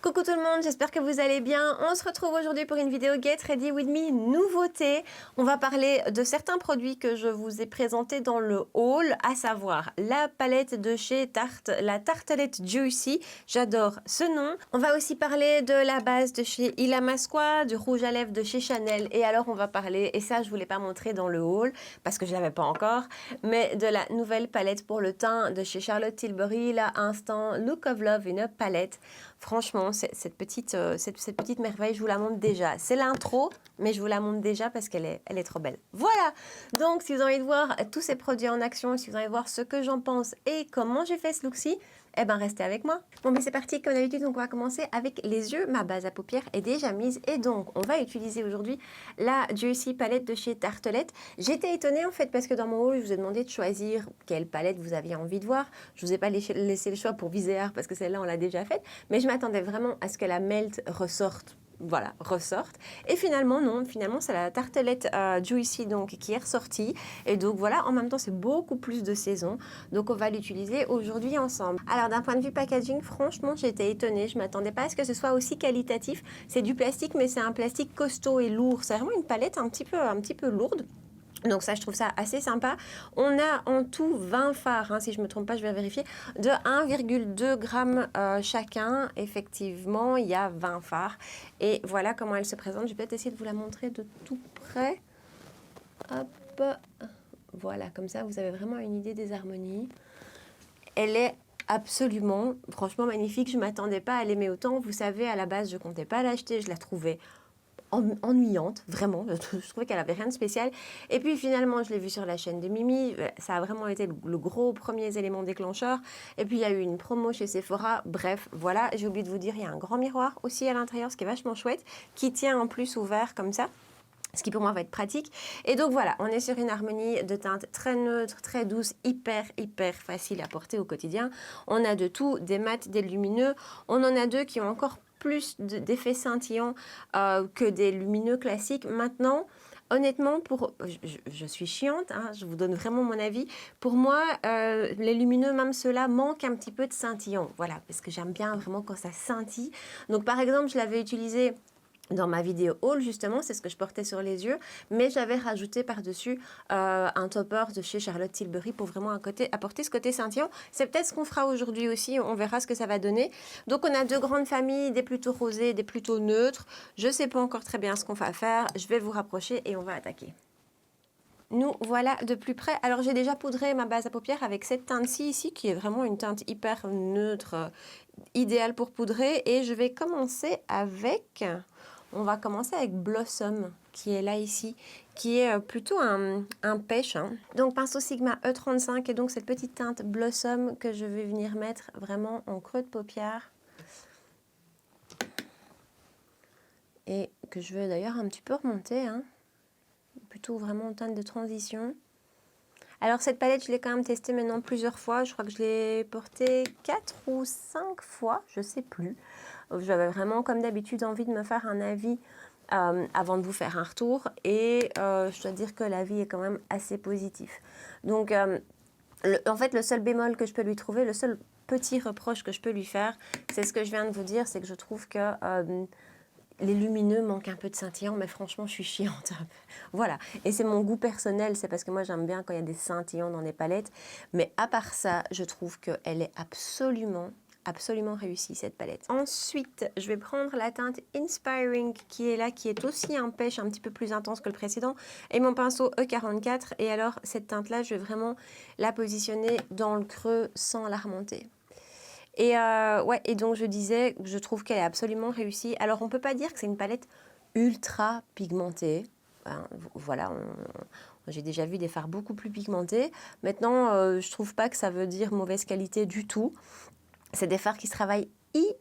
Coucou tout le monde, j'espère que vous allez bien. On se retrouve aujourd'hui pour une vidéo Get Ready With Me nouveauté. On va parler de certains produits que je vous ai présentés dans le haul, à savoir la palette de chez Tarte, la Tartelette Juicy. J'adore ce nom. On va aussi parler de la base de chez Illamasqua, du rouge à lèvres de chez Chanel. Et alors on va parler, et ça je ne vous l'ai pas montré dans le haul parce que je ne l'avais pas encore, mais de la nouvelle palette pour le teint de chez Charlotte Tilbury, la Instant Look of Love, une palette. Franchement, cette petite merveille, je vous la montre déjà. C'est l'intro, mais je vous la montre déjà parce qu'elle est trop belle. Voilà. Donc, si vous avez envie de voir tous ces produits en action, si vous avez envie de voir ce que j'en pense et comment j'ai fait ce look-ci, eh ben, restez avec moi. Bon, mais c'est parti. Comme d'habitude, on va commencer avec les yeux. Ma base à paupières est déjà mise et donc, on va utiliser aujourd'hui la Juicy palette de chez Tartelette. J'étais étonnée en fait parce que dans mon haul, je vous ai demandé de choisir quelle palette vous aviez envie de voir. Je vous ai pas laissé le choix pour Viséar parce que celle-là, on l'a déjà faite, mais je m'attendais vraiment à ce que la Melt ressorte. Voilà, ressorte. Et finalement, non, finalement, c'est la Tartelette Juicy donc, qui est ressortie. Et donc, voilà, en même temps, c'est beaucoup plus de saison. Donc, on va l'utiliser aujourd'hui ensemble. Alors, d'un point de vue packaging, franchement, j'ai été étonnée. Je ne m'attendais pas à ce que ce soit aussi qualitatif. C'est du plastique, mais c'est un plastique costaud et lourd. C'est vraiment une palette un petit peu lourde. Donc ça, je trouve ça assez sympa. On a en tout 20 fards, hein, si je ne me trompe pas, je vais vérifier, de 1,2 g chacun. Effectivement, il y a 20 fards. Et voilà comment elle se présente. Je vais peut-être essayer de vous la montrer de tout près. Hop. Voilà, comme ça, vous avez vraiment une idée des harmonies. Elle est absolument, franchement magnifique. Je ne m'attendais pas à l'aimer autant. Vous savez, à la base, je ne comptais pas l'acheter. Je la trouvais ennuyante, vraiment. Je trouvais qu'elle avait rien de spécial. Et puis finalement, je l'ai vue sur la chaîne de Mimi. Ça a vraiment été le gros premier élément déclencheur. Et puis il y a eu une promo chez Sephora. Bref, voilà. J'ai oublié de vous dire, il y a un grand miroir aussi à l'intérieur, ce qui est vachement chouette, qui tient en plus ouvert comme ça. Ce qui pour moi va être pratique. Et donc voilà, on est sur une harmonie de teintes très neutre, très douce, hyper facile à porter au quotidien. On a de tout, des mats, des lumineux. On en a deux qui ont encore plus d'effets scintillants que des lumineux classiques. Maintenant, honnêtement, je suis chiante, hein, je vous donne vraiment mon avis. Pour moi, les lumineux, même ceux-là, manquent un petit peu de scintillant. Voilà, parce que j'aime bien vraiment quand ça scintille. Donc par exemple, je l'avais utilisé dans ma vidéo haul, justement, c'est ce que je portais sur les yeux, mais j'avais rajouté par-dessus un topper de chez Charlotte Tilbury pour vraiment apporter ce côté scintillant. C'est peut-être ce qu'on fera aujourd'hui aussi, on verra ce que ça va donner. Donc on a deux grandes familles, des plutôt rosés, des plutôt neutres. Je ne sais pas encore très bien ce qu'on va faire, je vais vous rapprocher et on va attaquer. Nous voilà de plus près. Alors j'ai déjà poudré ma base à paupières avec cette teinte-ci ici, qui est vraiment une teinte hyper neutre, idéale pour poudrer. Et je vais commencer avec... On va commencer avec Blossom, qui est là ici, qui est plutôt un pêche. Hein. Donc pinceau Sigma E35 et donc cette petite teinte Blossom que je vais venir mettre vraiment en creux de paupière. Et que je vais d'ailleurs un petit peu remonter, hein. Plutôt vraiment en teinte de transition. Alors cette palette, je l'ai quand même testée maintenant plusieurs fois. Je crois que je l'ai portée 4 ou 5 fois, je ne sais plus. J'avais vraiment, comme d'habitude, envie de me faire un avis avant de vous faire un retour. Et je dois dire que l'avis est quand même assez positif. Donc, en fait, le seul bémol que je peux lui trouver, le seul petit reproche que je peux lui faire, c'est ce que je viens de vous dire, c'est que je trouve que... les lumineux manquent un peu de scintillant, mais franchement, je suis chiante. Voilà. Et c'est mon goût personnel, c'est parce que moi, j'aime bien quand il y a des scintillants dans les palettes. Mais à part ça, je trouve qu'elle est absolument réussie, cette palette. Ensuite, je vais prendre la teinte Inspiring, qui est là, qui est aussi un pêche un petit peu plus intense que le précédent, et mon pinceau E44. Et alors, cette teinte-là, je vais vraiment la positionner dans le creux sans la remonter. Et ouais, et donc je disais, je trouve qu'elle est absolument réussie. Alors on peut pas dire que c'est une palette ultra pigmentée. Hein, voilà, j'ai déjà vu des fards beaucoup plus pigmentés. Maintenant, je trouve pas que ça veut dire mauvaise qualité du tout. C'est des fards qui se travaillent hyper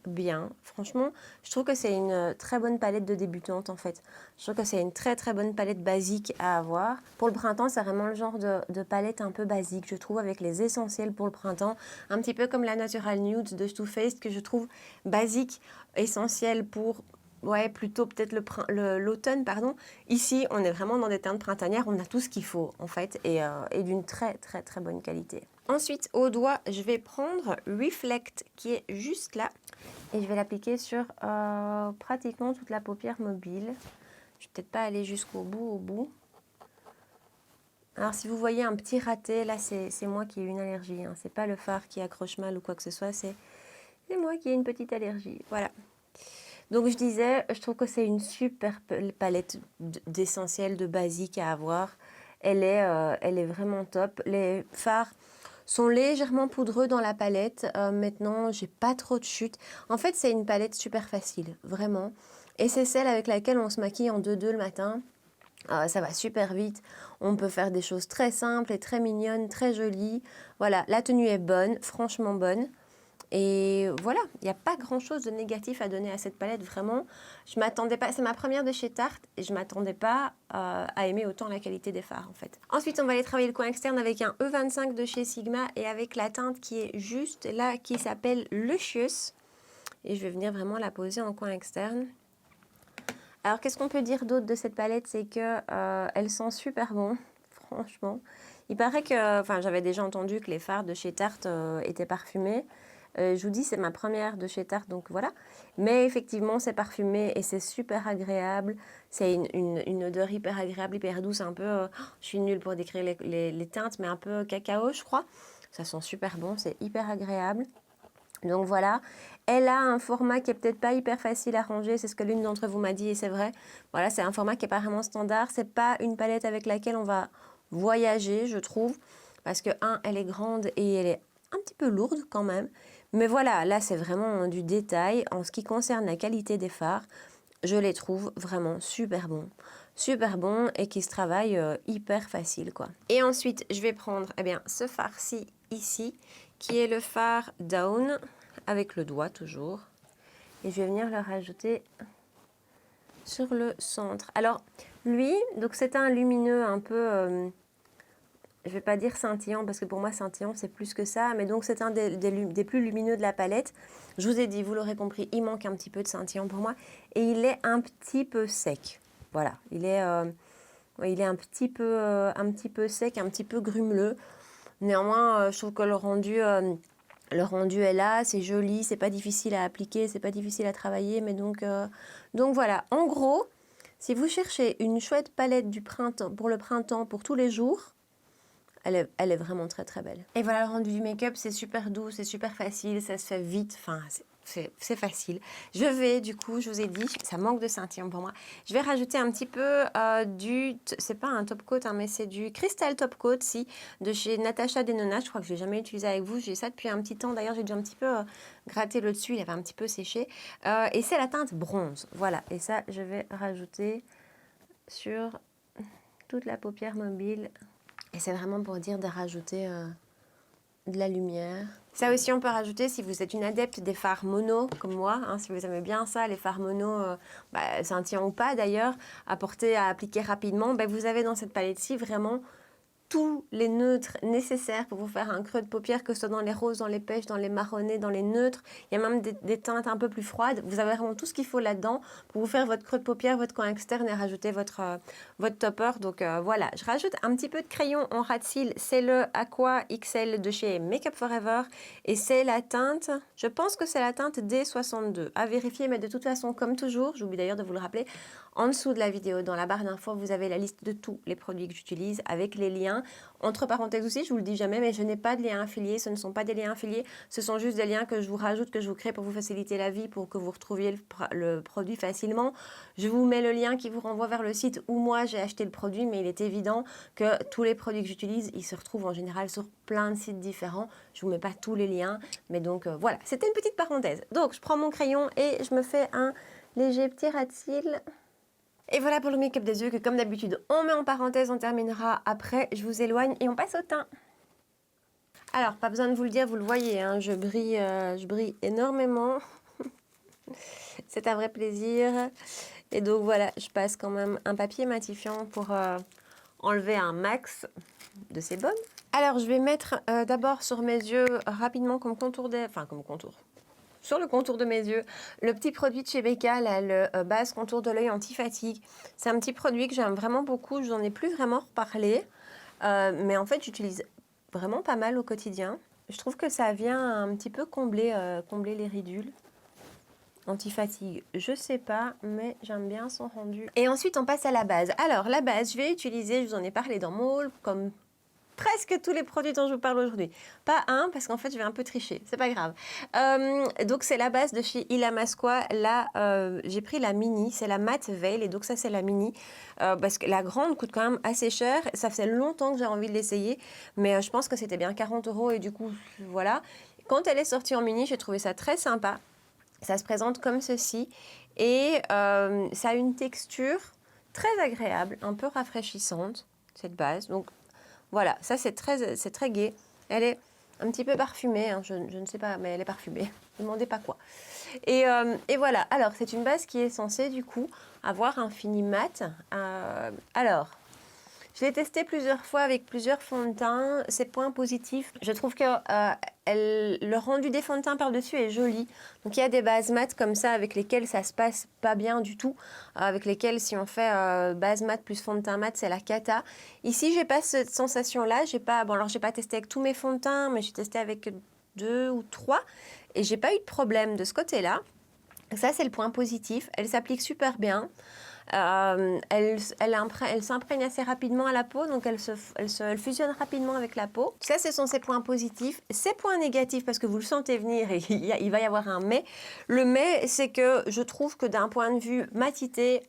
bien. Franchement, je trouve que c'est une très bonne palette de débutante en fait. Je trouve que c'est une très bonne palette basique à avoir. Pour le printemps, c'est vraiment le genre de palette un peu basique, je trouve, avec les essentiels pour le printemps. Un petit peu comme la Natural Nude de Too Faced que je trouve basique, essentielle pour ouais, plutôt peut-être l'automne, pardon. Ici, on est vraiment dans des teintes printanières. On a tout ce qu'il faut, en fait, et d'une très, très, très bonne qualité. Ensuite, au doigt, je vais prendre Reflect, qui est juste là. Et je vais l'appliquer sur pratiquement toute la paupière mobile. Je vais peut-être pas aller jusqu'au bout, au bout. Alors, si vous voyez un petit raté, là, c'est moi qui ai une allergie. Hein. C'est pas le fard qui accroche mal ou quoi que ce soit, c'est moi qui ai une petite allergie. Voilà. Donc, je disais, je trouve que c'est une super palette d'essentiel, de basique à avoir. Elle est vraiment top. Les fards sont légèrement poudreux dans la palette. Maintenant, j'ai pas trop de chute. En fait, c'est une palette super facile, vraiment. Et c'est celle avec laquelle on se maquille en 2-2 le matin. Ça va super vite. On peut faire des choses très simples et très mignonnes, très jolies. Voilà, la tenue est bonne, franchement bonne. Et voilà, il n'y a pas grand-chose de négatif à donner à cette palette, vraiment. Je m'attendais pas, c'est ma première de chez Tarte et je ne m'attendais pas à aimer autant la qualité des fards en fait. Ensuite, on va aller travailler le coin externe avec un E25 de chez Sigma et avec la teinte qui est juste là, qui s'appelle Luscious. Et je vais venir vraiment la poser en coin externe. Alors, qu'est-ce qu'on peut dire d'autre de cette palette? C'est qu'elle sent super bon, franchement. Il paraît que, enfin, j'avais déjà entendu que les fards de chez Tarte étaient parfumés. Je vous dis, c'est ma première de chez Tarte, donc voilà. Mais effectivement, c'est parfumé et c'est super agréable. C'est une odeur hyper agréable, hyper douce, un peu... je suis nulle pour décrire les teintes, mais un peu cacao, je crois. Ça sent super bon, c'est hyper agréable. Donc voilà, elle a un format qui est peut-être pas hyper facile à ranger, c'est ce que l'une d'entre vous m'a dit et c'est vrai. Voilà, c'est un format qui est pas vraiment standard, c'est pas une palette avec laquelle on va voyager, je trouve, parce que elle est grande et elle est un petit peu lourde quand même. Mais voilà, là c'est vraiment du détail. En ce qui concerne la qualité des fards, je les trouve vraiment super bons et qui se travaillent hyper facile quoi. Et ensuite, je vais prendre ce fard-ci ici, qui est le fard Down, avec le doigt toujours. Et je vais venir le rajouter sur le centre. Alors, lui, donc c'est un lumineux un peu, je vais pas dire scintillant, parce que pour moi, scintillant, c'est plus que ça. Mais donc, c'est un des plus lumineux de la palette. Je vous ai dit, vous l'aurez compris, il manque un petit peu de scintillant pour moi. Et il est un petit peu sec. Voilà, il est un petit peu sec, un petit peu grumeleux. Néanmoins, je trouve que le rendu est là, c'est joli, c'est pas difficile à appliquer, c'est pas difficile à travailler, mais donc voilà. En gros, si vous cherchez une chouette palette du printemps pour le printemps, pour tous les jours, elle est vraiment très très belle. Et voilà, le rendu du make-up, c'est super doux, c'est super facile, ça se fait vite, enfin c'est facile. Je vais, du coup, je vous ai dit, ça manque de scintillant pour moi. Je vais rajouter un petit peu c'est pas un top coat, hein, mais c'est du Crystal Top Coat, de chez Natasha Denona. Je crois que je l'ai jamais utilisé avec vous. J'ai ça depuis un petit temps. D'ailleurs, j'ai déjà un petit peu gratté le dessus. Il avait un petit peu séché. Et c'est la teinte bronze. Voilà. Et ça, je vais rajouter sur toute la paupière mobile. Et c'est vraiment pour dire de rajouter de la lumière. Ça aussi, on peut rajouter si vous êtes une adepte des fards mono, comme moi, hein, si vous aimez bien ça, les fards mono, scintillants ou pas d'ailleurs, à porter, à appliquer rapidement, vous avez dans cette palette-ci vraiment tous les neutres nécessaires pour vous faire un creux de paupière, que ce soit dans les roses, dans les pêches, dans les marronnés, dans les neutres. Il y a même des teintes un peu plus froides. Vous avez vraiment tout ce qu'il faut là-dedans pour vous faire votre creux de paupière, votre coin externe et rajouter votre topper. Donc voilà, je rajoute un petit peu de crayon en ras de cils. C'est le Aqua XL de chez Make Up Forever et c'est la teinte, je pense que c'est la teinte D62. À vérifier, mais de toute façon, comme toujours, j'oublie d'ailleurs de vous le rappeler, en dessous de la vidéo, dans la barre d'infos, vous avez la liste de tous les produits que j'utilise avec les liens. Entre parenthèses aussi, je vous le dis jamais, mais je n'ai pas de liens affiliés. Ce ne sont pas des liens affiliés. Ce sont juste des liens que je vous rajoute, que je vous crée pour vous faciliter la vie, pour que vous retrouviez le produit facilement. Je vous mets le lien qui vous renvoie vers le site où moi j'ai acheté le produit, mais il est évident que tous les produits que j'utilise, ils se retrouvent en général sur plein de sites différents. Je vous mets pas tous les liens, mais donc voilà. C'était une petite parenthèse. Donc je prends mon crayon et je me fais un léger petit ras de cils. Et voilà pour le make-up des yeux que comme d'habitude on met en parenthèse, on terminera après, je vous éloigne et on passe au teint. Alors pas besoin de vous le dire, vous le voyez, hein, je brille énormément, c'est un vrai plaisir. Et donc voilà, je passe quand même un papier matifiant pour enlever un max de sébum. Alors je vais mettre d'abord sur mes yeux rapidement comme contour sur le contour de mes yeux. Le petit produit de chez Becca, là, le base contour de l'œil anti-fatigue. C'est un petit produit que j'aime vraiment beaucoup. Je n'en ai plus vraiment reparlé. Mais en fait, j'utilise vraiment pas mal au quotidien. Je trouve que ça vient un petit peu combler les ridules. Anti-fatigue, je sais pas, mais j'aime bien son rendu. Et ensuite, on passe à la base. Alors, la base, je vais utiliser, je vous en ai parlé dans mon haul, comme presque tous les produits dont je vous parle aujourd'hui. Pas un, parce qu'en fait, je vais un peu tricher. C'est pas grave. Donc, c'est la base de chez Illamasqua. Là, j'ai pris la mini. C'est la Matte Veil. Et donc, ça, c'est la mini. Parce que la grande coûte quand même assez cher. Ça fait longtemps que j'ai envie de l'essayer. Mais je pense que c'était bien 40 €. Et du coup, voilà. Quand elle est sortie en mini, j'ai trouvé ça très sympa. Ça se présente comme ceci. Et ça a une texture très agréable, un peu rafraîchissante, cette base. Donc, voilà, ça c'est très gai. Elle est un petit peu parfumée, hein, je ne sais pas, mais elle est parfumée. Ne me demandez pas quoi. Et voilà, alors c'est une base qui est censée du coup avoir un fini mat. Alors, je l'ai testé plusieurs fois avec plusieurs fonds de teint. Ses points positifs, je trouve que le rendu des fonds de teint par-dessus est joli. Donc il y a des bases mat comme ça avec lesquelles ça se passe pas bien du tout. Avec lesquelles si on fait base mat plus fond de teint mat, c'est la cata. Ici, j'ai pas cette sensation-là. J'ai pas testé avec tous mes fonds de teint, mais j'ai testé avec 2 ou 3. Et j'ai pas eu de problème de ce côté-là. Ça, c'est le point positif. Elle s'applique super bien. Elle s'imprègne assez rapidement à la peau, donc elle fusionne rapidement avec la peau. Ça, ce sont ses points positifs. Ses points négatifs, parce que vous le sentez venir, et il va y avoir un mais. Le mais, c'est que je trouve que d'un point de vue matité,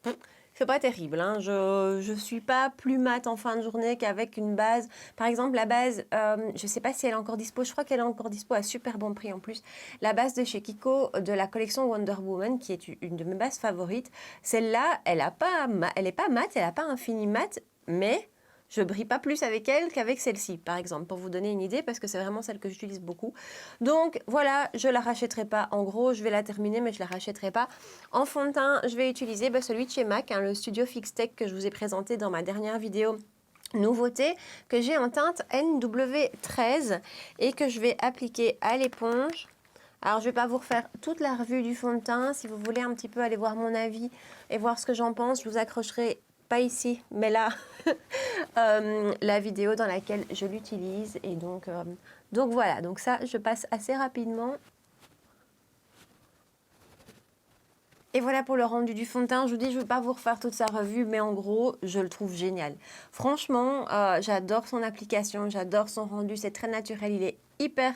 c'est pas terrible. Hein. Je suis pas plus mat en fin de journée qu'avec une base. Par exemple, la base, je sais pas si elle est encore dispo. Je crois qu'elle est encore dispo à super bon prix en plus. La base de chez Kiko de la collection Wonder Woman, qui est une de mes bases favorites. Celle-là, elle est pas mat, elle a pas un fini mat, mais je brille pas plus avec elle qu'avec celle-ci, par exemple, pour vous donner une idée, parce que c'est vraiment celle que j'utilise beaucoup. Donc voilà, je la rachèterai pas. En gros, je vais la terminer, mais je la rachèterai pas. En fond de teint, je vais utiliser celui de chez MAC, hein, le Studio Fix Tech que je vous ai présenté dans ma dernière vidéo. Nouveauté que j'ai en teinte NW13 et que je vais appliquer à l'éponge. Alors, je ne vais pas vous refaire toute la revue du fond de teint. Si vous voulez un petit peu aller voir mon avis et voir ce que j'en pense, je vous accrocherai, pas ici, mais là, la vidéo dans laquelle je l'utilise. Et donc voilà, donc ça, je passe assez rapidement. Et voilà pour le rendu du fond de teint. Je vous dis, je ne veux pas vous refaire toute sa revue, mais en gros, je le trouve génial. Franchement, j'adore son application, j'adore son rendu. C'est très naturel, il est hyper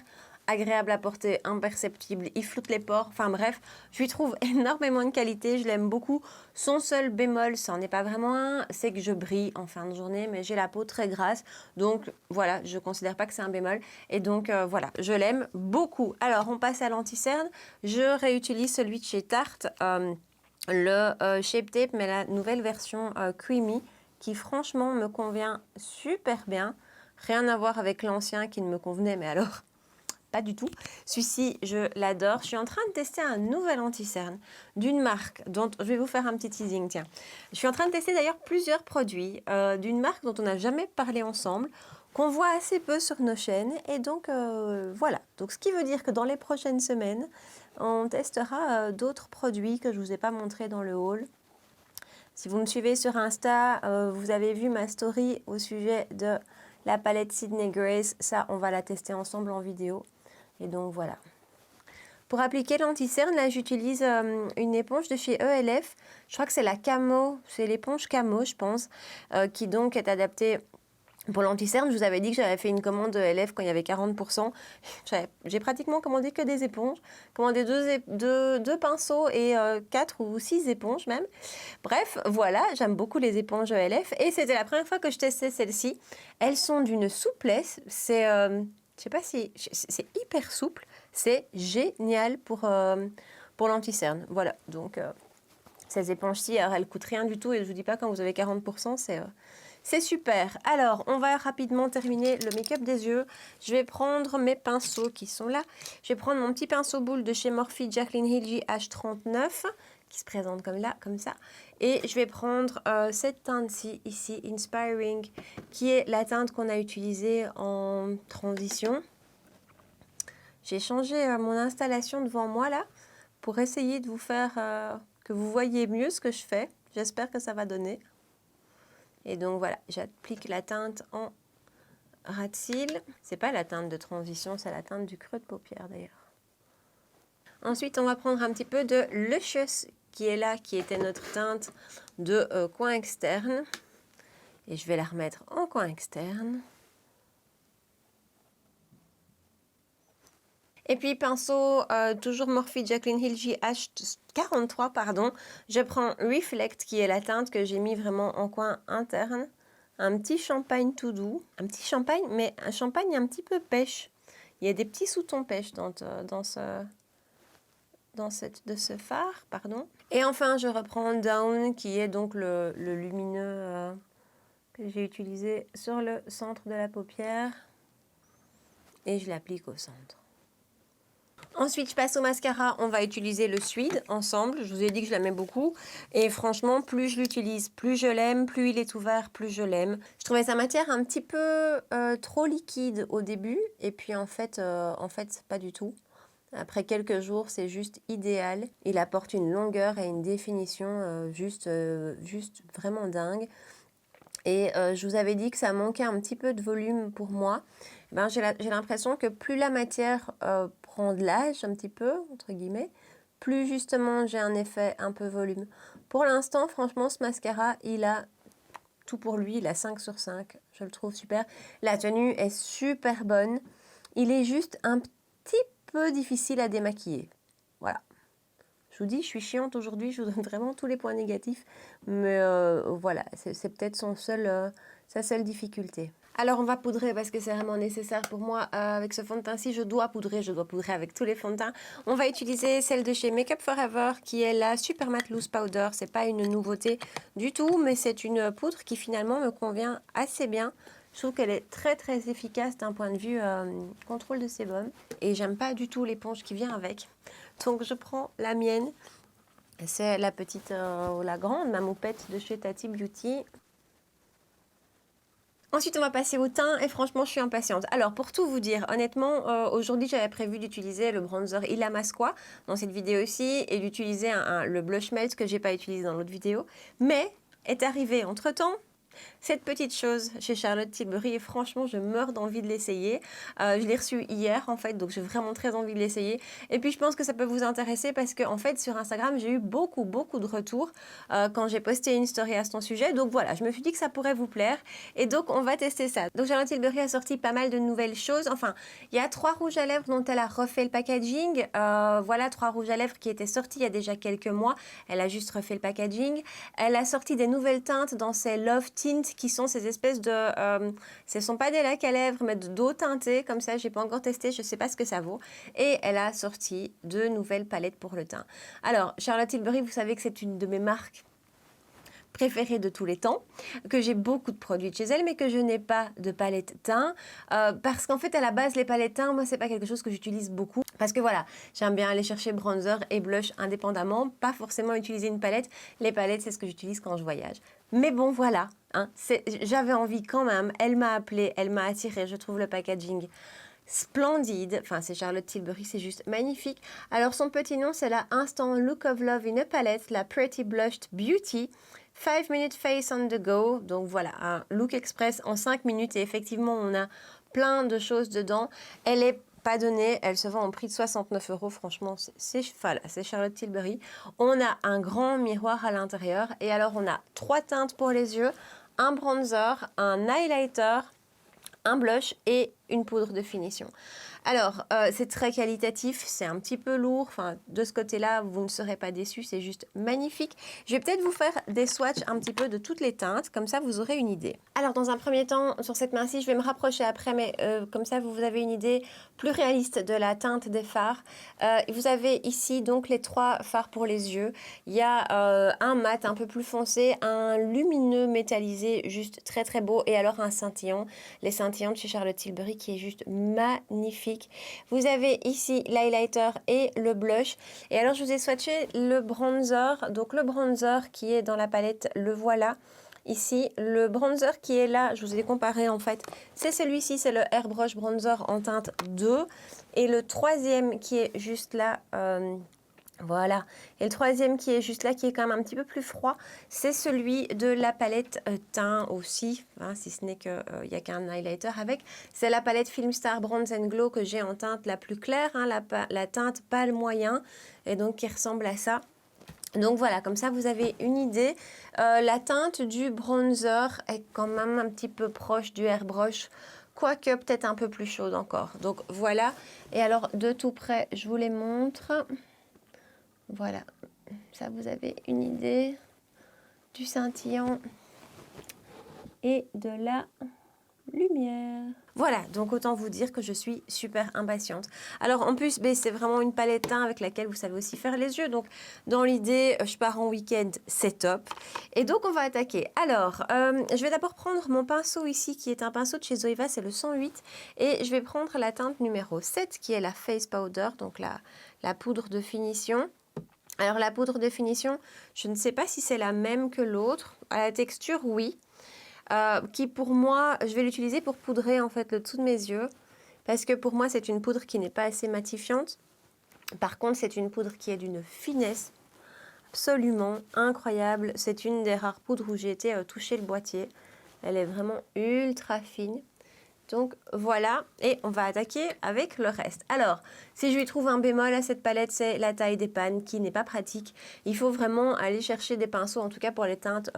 agréable à porter, imperceptible, il floute les pores, enfin bref, je lui trouve énormément de qualité, je l'aime beaucoup. Son seul bémol, ça n'en est pas vraiment un, c'est que je brille en fin de journée, mais j'ai la peau très grasse, donc voilà, je ne considère pas que c'est un bémol, et donc voilà, je l'aime beaucoup. Alors, on passe à l'anti-cerne, je réutilise celui de chez Tarte, le Shape Tape, mais la nouvelle version Creamy, qui franchement me convient super bien, rien à voir avec l'ancien qui ne me convenait, mais alors... Pas du tout. Celui-ci, je l'adore. Je suis en train de tester un nouvel anti-cerne d'une marque dont je vais vous faire un petit teasing. Tiens, je suis en train de tester d'ailleurs plusieurs produits d'une marque dont on n'a jamais parlé ensemble, qu'on voit assez peu sur nos chaînes. Et donc, voilà. Donc, ce qui veut dire que dans les prochaines semaines, on testera d'autres produits que je ne vous ai pas montrés dans le haul. Si vous me suivez sur Insta, vous avez vu ma story au sujet de la palette Sydney Grace. Ça, on va la tester ensemble en vidéo. Et donc voilà. Pour appliquer l'anti-cerne, là j'utilise une éponge de chez ELF. Je crois que c'est la Camo, c'est l'éponge Camo je pense, qui donc est adaptée pour l'anti-cerne. Je vous avais dit que j'avais fait une commande ELF quand il y avait 40%. J'ai pratiquement commandé que des éponges. Commandé deux pinceaux et 4 ou 6 éponges même. Bref, voilà, j'aime beaucoup les éponges ELF. Et c'était la première fois que je testais celles-ci. Elles sont d'une souplesse, c'est... je sais pas si... C'est hyper souple. C'est génial pour l'anti-cerne. Voilà, donc ces éponges-ci, elles ne coûtent rien du tout. Et je ne vous dis pas, quand vous avez 40%, c'est super. Alors, on va rapidement terminer le make-up des yeux. Je vais prendre mes pinceaux qui sont là. Je vais prendre mon petit pinceau boule de chez Morphe Jacqueline Hill JH39 qui se présente comme ça. Et je vais prendre cette teinte-ci, ici, Inspiring, qui est la teinte qu'on a utilisée en transition. J'ai changé mon installation devant moi là pour essayer de vous faire que vous voyez mieux ce que je fais. J'espère que ça va donner. Et donc voilà, j'applique la teinte en ras de cils. C'est pas la teinte de transition, c'est la teinte du creux de paupière d'ailleurs. Ensuite, on va prendre un petit peu de Luscious qui est là, qui était notre teinte de coin externe. Et je vais la remettre en coin externe. Et puis pinceau, toujours Morphe Jaclyn Hill JH43, pardon. Je prends Reflect qui est la teinte que j'ai mis vraiment en coin interne. Un petit champagne tout doux. Un petit champagne, mais un champagne un petit peu pêche. Il y a des petits sous-tons pêche dans ce fard, pardon. Et enfin, je reprends Down qui est donc le lumineux que j'ai utilisé sur le centre de la paupière. Et je l'applique au centre. Ensuite, je passe au mascara. On va utiliser le Suede ensemble. Je vous ai dit que je l'aimais beaucoup. Et franchement, plus je l'utilise, plus je l'aime. Plus il est ouvert, plus je l'aime. Je trouvais sa matière un petit peu trop liquide au début. Et puis en fait pas du tout. Après quelques jours, c'est juste idéal. Il apporte une longueur et une définition juste vraiment dingue. Et je vous avais dit que ça manquait un petit peu de volume pour moi. Ben, j'ai l'impression que plus la matière prend de l'âge, un petit peu, entre guillemets, plus justement j'ai un effet un peu volume. Pour l'instant, franchement, ce mascara, il a tout pour lui. Il a 5 sur 5. Je le trouve super. La tenue est super bonne. Il est juste un petit peu difficile à démaquiller. Voilà. Je vous dis, je suis chiante aujourd'hui, je vous donne vraiment tous les points négatifs, mais voilà, c'est peut-être sa seule difficulté. Alors on va poudrer parce que c'est vraiment nécessaire pour moi avec ce fond de teint. Si je dois poudrer avec tous les fonds de teint. On va utiliser celle de chez Make Up For Ever qui est la Super Matte Loose Powder. C'est pas une nouveauté du tout, mais c'est une poudre qui finalement me convient assez bien. Je trouve qu'elle est très très efficace d'un point de vue contrôle de sébum. Et j'aime pas du tout l'éponge qui vient avec. Donc je prends la mienne. C'est la petite, la grande, ma moupette de chez Tati Beauty. Ensuite, on va passer au teint et franchement, je suis impatiente. Alors, pour tout vous dire, honnêtement, aujourd'hui, j'avais prévu d'utiliser le bronzer Ilamasqua dans cette vidéo aussi et d'utiliser le blush melt que j'ai pas utilisé dans l'autre vidéo. Mais est arrivé entre-temps cette petite chose chez Charlotte Tilbury et franchement je meurs d'envie de l'essayer. Je l'ai reçu hier en fait, donc j'ai vraiment très envie de l'essayer. Et puis je pense que ça peut vous intéresser parce que en fait sur Instagram j'ai eu beaucoup de retours quand j'ai posté une story à son sujet. Donc voilà, je me suis dit que ça pourrait vous plaire et donc on va tester ça. Donc Charlotte Tilbury a sorti pas mal de nouvelles choses. Enfin, il y a 3 rouges à lèvres dont elle a refait le packaging. Voilà 3 rouges à lèvres qui étaient sortis il y a déjà quelques mois. Elle a juste refait le packaging. Elle a sorti des nouvelles teintes dans ses Love Tint qui sont ces espèces de... ce ne sont pas des lacs à lèvres, mais d'eau teintée, comme ça, je n'ai pas encore testé, je ne sais pas ce que ça vaut. Et elle a sorti 2 nouvelles palettes pour le teint. Alors, Charlotte Tilbury, vous savez que c'est une de mes marques préférée de tous les temps, que j'ai beaucoup de produits de chez elle, mais que je n'ai pas de palette teint, parce qu'en fait, à la base, les palettes teint, moi, c'est pas quelque chose que j'utilise beaucoup, parce que voilà, j'aime bien aller chercher bronzer et blush indépendamment, pas forcément utiliser une palette. Les palettes, c'est ce que j'utilise quand je voyage. Mais bon, voilà, hein, j'avais envie quand même, elle m'a appelée, elle m'a attirée, je trouve le packaging splendide, enfin c'est Charlotte Tilbury, c'est juste magnifique. Alors son petit nom c'est la Instant Look of Love in a Palette, la Pretty Blushed Beauty, 5 minutes face on the go, donc voilà, un look express en 5 minutes et effectivement on a plein de choses dedans. Elle est pas donnée, elle se vend au prix de 69 €, franchement c'est Charlotte Tilbury. On a un grand miroir à l'intérieur et alors on a 3 teintes pour les yeux, un bronzer, un highlighter, un blush et une poudre de finition. Alors, c'est très qualitatif, c'est un petit peu lourd, enfin, de ce côté-là, vous ne serez pas déçus, c'est juste magnifique. Je vais peut-être vous faire des swatchs un petit peu de toutes les teintes, comme ça vous aurez une idée. Alors, dans un premier temps, sur cette main-ci, je vais me rapprocher après, mais comme ça, vous avez une idée plus réaliste de la teinte des fards. Vous avez ici, donc, les 3 fards pour les yeux. Il y a un mat un peu plus foncé, un lumineux métallisé, juste très très beau, et alors un scintillant, les scintillants de chez Charlotte Tilbury, qui est juste magnifique. Vous avez ici l'highlighter et le blush. Et alors, je vous ai swatché le bronzer. Donc, le bronzer qui est dans la palette, le voilà. Ici, le bronzer qui est là, je vous ai comparé en fait, c'est celui-ci, c'est le Airbrush Bronzer en teinte 2. Et le troisième qui est juste là, voilà. Et le troisième qui est juste là, qui est quand même un petit peu plus froid, c'est celui de la palette teint aussi, hein, si ce n'est qu'il n'y a qu'un highlighter avec. C'est la palette Filmstar Bronze and Glow que j'ai en teinte la plus claire, hein, la teinte pâle moyen, et donc qui ressemble à ça. Donc voilà, comme ça vous avez une idée. La teinte du bronzer est quand même un petit peu proche du Airbrush, quoique peut-être un peu plus chaude encore. Donc voilà. Et alors de tout près, je vous les montre. Voilà, ça vous avez une idée du scintillant et de la lumière. Voilà, donc autant vous dire que je suis super impatiente. Alors en plus, c'est vraiment une palette teint avec laquelle vous savez aussi faire les yeux. Donc dans l'idée, je pars en week-end, c'est top. Et donc on va attaquer. Alors, je vais d'abord prendre mon pinceau ici, qui est un pinceau de chez Zoeva, c'est le 108. Et je vais prendre la teinte numéro 7, qui est la Face Powder, donc la poudre de finition. Alors la poudre de finition, je ne sais pas si c'est la même que l'autre. À la texture, oui. Qui pour moi, je vais l'utiliser pour poudrer en fait le dessous de mes yeux. Parce que pour moi, c'est une poudre qui n'est pas assez matifiante. Par contre, c'est une poudre qui est d'une finesse absolument incroyable. C'est une des rares poudres où j'ai été toucher le boîtier. Elle est vraiment ultra fine. Donc voilà, et on va attaquer avec le reste. Alors, si je lui trouve un bémol à cette palette, c'est la taille des pannes qui n'est pas pratique. Il faut vraiment aller chercher des pinceaux, en tout cas pour les teintes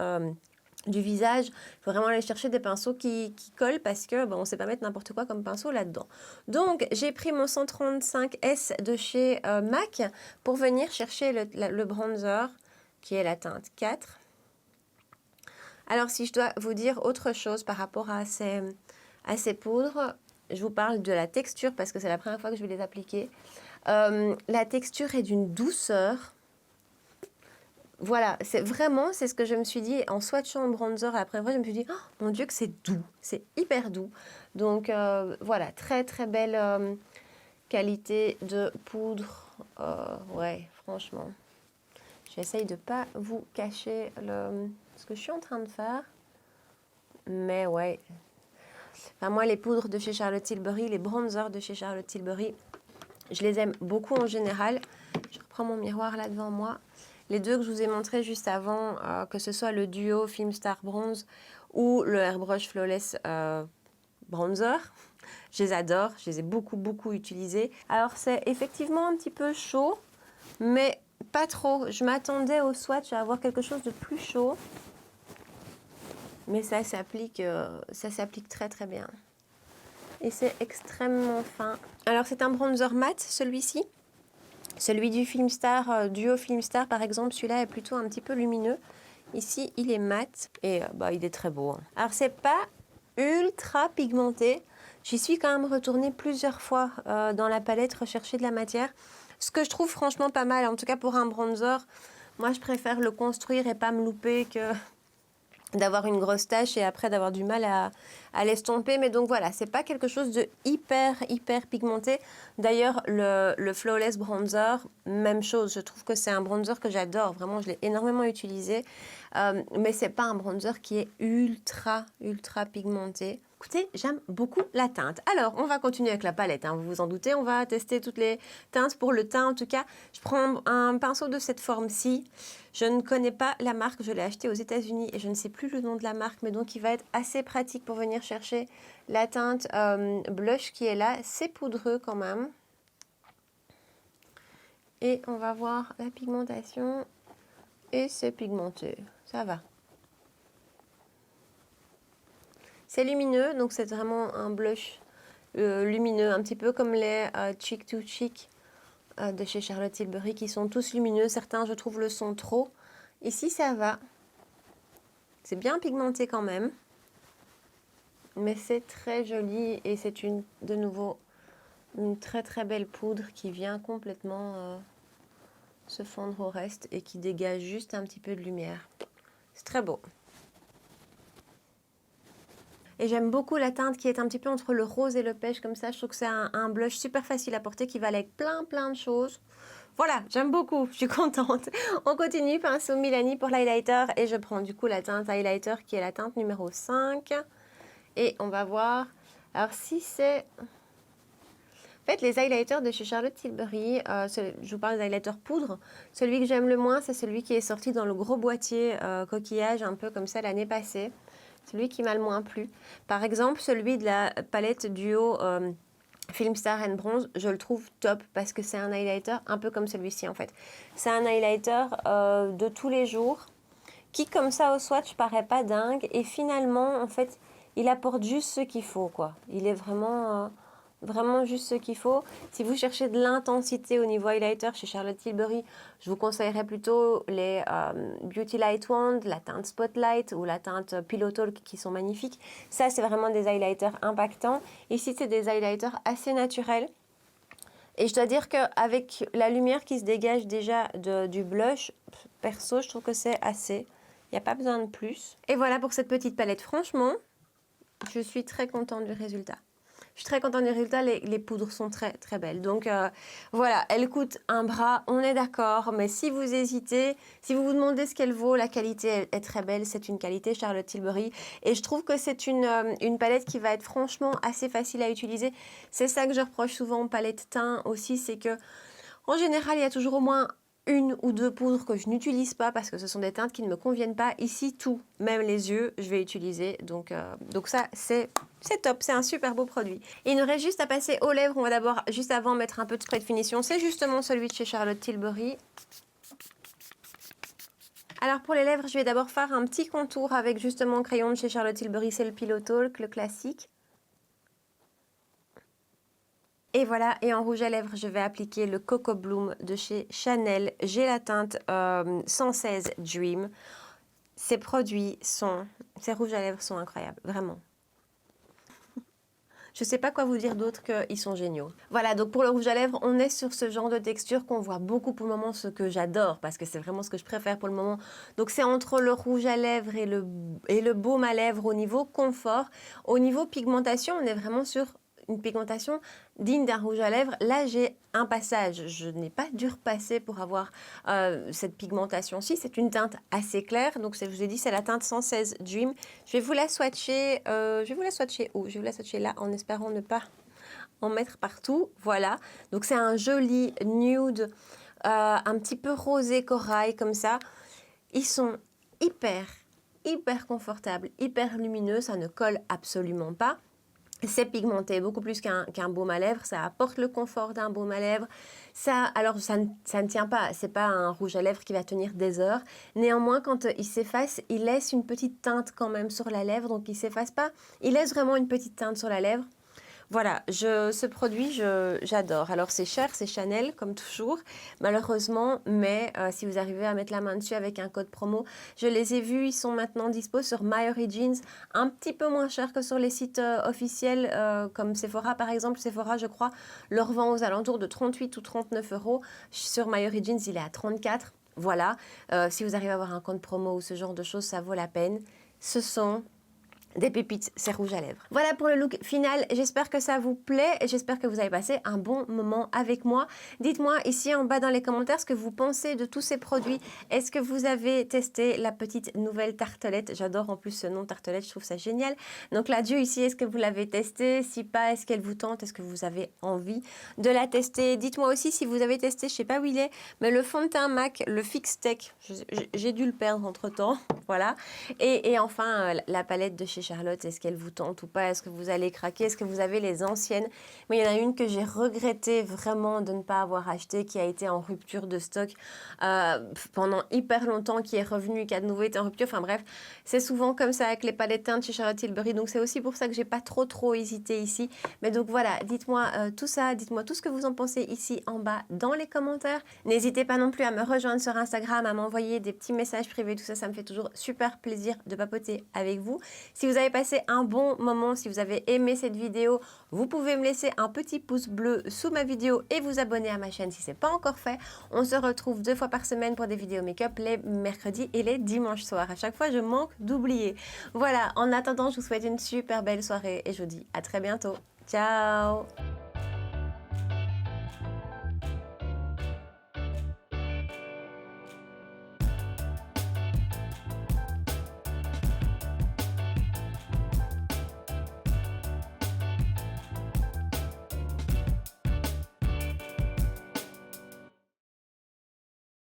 du visage. Il faut vraiment aller chercher des pinceaux qui collent parce que on ne sait pas mettre n'importe quoi comme pinceau là-dedans. Donc, j'ai pris mon 135S de chez MAC pour venir chercher le bronzer qui est la teinte 4. Alors, si je dois vous dire autre chose par rapport à ces poudres, je vous parle de la texture parce que c'est la première fois que je vais les appliquer. La texture est d'une douceur. Voilà, c'est ce que je me suis dit en swatchant le bronzer la première fois. Je me suis dit, oh, mon Dieu, que c'est doux, c'est hyper doux. Donc voilà, très très belle qualité de poudre. Ouais, franchement. J'essaye de ne pas vous cacher ce que je suis en train de faire. Mais ouais. Enfin, moi, les poudres de chez Charlotte Tilbury, les bronzers de chez Charlotte Tilbury, je les aime beaucoup en général. Je reprends mon miroir là devant moi. Les deux que je vous ai montrés juste avant, que ce soit le duo Filmstar Bronze ou le Airbrush Flawless Bronzer, je les adore. Je les ai beaucoup, beaucoup utilisés. Alors, c'est effectivement un petit peu chaud, mais pas trop. Je m'attendais au swatch à avoir quelque chose de plus chaud. Mais ça s'applique très très bien. Et c'est extrêmement fin. Alors c'est un bronzer mat celui-ci. Celui du Filmstar, duo Filmstar par exemple, celui-là est plutôt un petit peu lumineux. Ici il est mat et il est très beau. Hein. Alors c'est pas ultra pigmenté. J'y suis quand même retournée plusieurs fois dans la palette rechercher de la matière. Ce que je trouve franchement pas mal, en tout cas pour un bronzer. Moi je préfère le construire et pas me louper que d'avoir une grosse tache et après d'avoir du mal à l'estomper. Mais donc voilà, c'est pas quelque chose de hyper pigmenté. D'ailleurs, le Flawless Bronzer, même chose. Je trouve que c'est un bronzer que j'adore. Vraiment, je l'ai énormément utilisé. Mais c'est pas un bronzer qui est ultra pigmenté. Écoutez, j'aime beaucoup la teinte. Alors, on va continuer avec la palette, hein, vous vous en doutez. On va tester toutes les teintes. Pour le teint, en tout cas, je prends un pinceau de cette forme-ci. Je ne connais pas la marque, je l'ai acheté aux États-Unis et je ne sais plus le nom de la marque, mais donc il va être assez pratique pour venir chercher la teinte blush qui est là. C'est poudreux quand même. Et on va voir la pigmentation. Et c'est pigmenté, ça va. C'est lumineux, donc c'est vraiment un blush lumineux, un petit peu comme les Cheek to Cheek de chez Charlotte Tilbury, qui sont tous lumineux. Certains, je trouve, le sont trop. Ici, ça va. C'est bien pigmenté quand même. Mais c'est très joli et c'est de nouveau une très belle poudre qui vient complètement se fondre au reste et qui dégage juste un petit peu de lumière. C'est très beau. Et j'aime beaucoup la teinte qui est un petit peu entre le rose et le pêche comme ça. Je trouve que c'est un blush super facile à porter qui va aller avec plein de choses. Voilà, j'aime beaucoup, je suis contente. On continue, pinceau Milani pour l'highlighter et je prends du coup la teinte highlighter qui est la teinte numéro 5. Et on va voir, alors si c'est... En fait, les highlighters de chez Charlotte Tilbury, je vous parle des highlighters poudre. Celui que j'aime le moins, c'est celui qui est sorti dans le gros boîtier coquillage, un peu comme ça l'année passée. Celui qui m'a le moins plu. Par exemple, celui de la palette duo Filmstar and Bronze, je le trouve top parce que c'est un highlighter un peu comme celui-ci en fait. C'est un highlighter de tous les jours qui, comme ça au swatch, paraît pas dingue. Et finalement, en fait, il apporte juste ce qu'il faut, quoi. Il est vraiment... vraiment juste ce qu'il faut. Si vous cherchez de l'intensité au niveau highlighter chez Charlotte Tilbury, je vous conseillerais plutôt les Beauty Light Wand, la teinte Spotlight ou la teinte Pillow Talk qui sont magnifiques. Ça, c'est vraiment des highlighters impactants. Ici, c'est des highlighters assez naturels. Et je dois dire qu'avec la lumière qui se dégage déjà du blush, perso, je trouve que c'est assez. Il n'y a pas besoin de plus. Et voilà pour cette petite palette. Franchement, je suis très contente du résultat. Je suis très contente du résultat, les poudres sont très très belles. Donc voilà, elle coûte un bras, on est d'accord. Mais si vous hésitez, si vous vous demandez ce qu'elle vaut, la qualité est très belle. C'est une qualité Charlotte Tilbury. Et je trouve que c'est une palette qui va être franchement assez facile à utiliser. C'est ça que je reproche souvent aux palettes teint aussi, c'est que en général, il y a toujours au moins une ou deux poudres que je n'utilise pas parce que ce sont des teintes qui ne me conviennent pas. Ici, tout, même les yeux, je vais utiliser. Donc ça, c'est top. C'est un super beau produit. Et il nous reste juste à passer aux lèvres. On va d'abord, juste avant, mettre un peu de spray de finition. C'est justement celui de chez Charlotte Tilbury. Alors pour les lèvres, je vais d'abord faire un petit contour avec justement le crayon de chez Charlotte Tilbury. C'est le Pillow Talk, le classique. Et voilà, et en rouge à lèvres, je vais appliquer le Coco Bloom de chez Chanel. J'ai la teinte 116 Dream. Ces rouges à lèvres sont incroyables, vraiment. Je ne sais pas quoi vous dire d'autre qu'ils sont géniaux. Voilà, donc pour le rouge à lèvres, on est sur ce genre de texture qu'on voit beaucoup pour le moment, ce que j'adore, parce que c'est vraiment ce que je préfère pour le moment. Donc c'est entre le rouge à lèvres et le baume à lèvres au niveau confort. Au niveau pigmentation, on est vraiment sur une pigmentation digne d'un rouge à lèvres. Là, j'ai un passage. Je n'ai pas dû repasser pour avoir cette pigmentation-ci. C'est une teinte assez claire. Donc, je vous ai dit, c'est la teinte 116 Dream. Je vais vous la swatcher. Je vais vous la swatcher où? Je vais vous la swatcher là, en espérant ne pas en mettre partout. Voilà. Donc, c'est un joli nude, un petit peu rosé corail, comme ça. Ils sont hyper confortables, hyper lumineux. Ça ne colle absolument pas. C'est pigmenté, beaucoup plus qu'un baume à lèvres. Ça apporte le confort d'un baume à lèvres. Alors, ça ne tient pas. C'est pas un rouge à lèvres qui va tenir des heures. Néanmoins, quand il s'efface, il laisse une petite teinte quand même sur la lèvre. Donc, il ne s'efface pas. Il laisse vraiment une petite teinte sur la lèvre. Voilà, ce produit, j'adore. Alors, c'est cher, c'est Chanel, comme toujours, malheureusement. Mais si vous arrivez à mettre la main dessus avec un code promo, je les ai vus. Ils sont maintenant dispo sur My Origins, un petit peu moins cher que sur les sites officiels, comme Sephora, par exemple. Sephora, je crois, leur vend aux alentours de 38 ou 39 euros. Sur My Origins, il est à 34. Voilà, si vous arrivez à avoir un code promo ou ce genre de choses, ça vaut la peine. Ce sont des pépites, c'est rouge à lèvres. Voilà pour le look final. J'espère que ça vous plaît et j'espère que vous avez passé un bon moment avec moi. Dites-moi ici en bas dans les commentaires ce que vous pensez de tous ces produits. Est-ce que vous avez testé la petite nouvelle tartelette? J'adore en plus ce nom tartelette, je trouve ça génial. Donc la Dieu ici, est-ce que vous l'avez testée? Si pas, est-ce qu'elle vous tente? Est-ce que vous avez envie de la tester? Dites-moi aussi si vous avez testé, je sais pas où il est, mais le fond de teint MAC, le Fix Tech. J'ai dû le perdre entre temps. Voilà. Et enfin, la palette de chez Charlotte, est-ce qu'elle vous tente ou pas? Est-ce que vous allez craquer? Est-ce que vous avez les anciennes? Mais il y en a une que j'ai regretté vraiment de ne pas avoir achetée, qui a été en rupture de stock pendant hyper longtemps, qui est revenue, qui a de nouveau été en rupture. Enfin bref, c'est souvent comme ça avec les palettes teintes chez Charlotte Tilbury. Donc c'est aussi pour ça que j'ai pas trop hésité ici. Mais donc voilà, dites-moi tout ça, dites-moi tout ce que vous en pensez ici en bas dans les commentaires. N'hésitez pas non plus à me rejoindre sur Instagram, à m'envoyer des petits messages privés. Tout ça, ça me fait toujours super plaisir de papoter avec vous. Si vous avez passé un bon moment, si vous avez aimé cette vidéo, vous pouvez me laisser un petit pouce bleu sous ma vidéo et vous abonner à ma chaîne si ce n'est pas encore fait. On se retrouve 2 fois par semaine pour des vidéos make-up, les mercredis et les dimanches soirs. À chaque fois, je manque d'oublier. Voilà, en attendant, je vous souhaite une super belle soirée et je vous dis à très bientôt. Ciao!